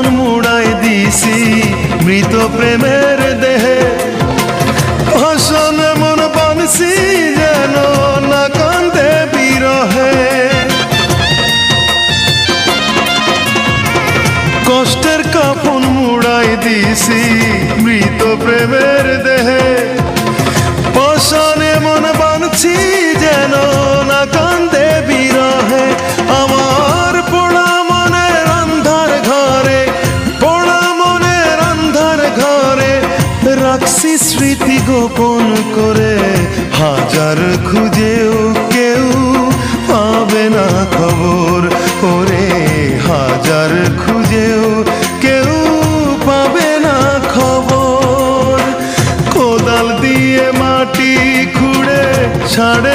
কাফন মুড়াই দিছি মৃত প্রেমের দেহে ভাষণ এমন বানছি যেন না কান্দে বিরহে কষ্টের কাফন মুড়াই দিছি মৃত প্রেমের দেহে ভাষণ এমন বানছি যেন না কান্দে বিরহে আমার পোড়া মনের অন্ধার ঘরে পোড়া মনের অন্ধার ঘরে রাখছি স্মৃতি গোপন করে হাজার খুঁজেও কেউ পাবে না খবর ওরে হাজার খুঁজেও কেউ পাবে না খবর কোদাল দিয়ে মাটি খুঁড়ে ছাড়ে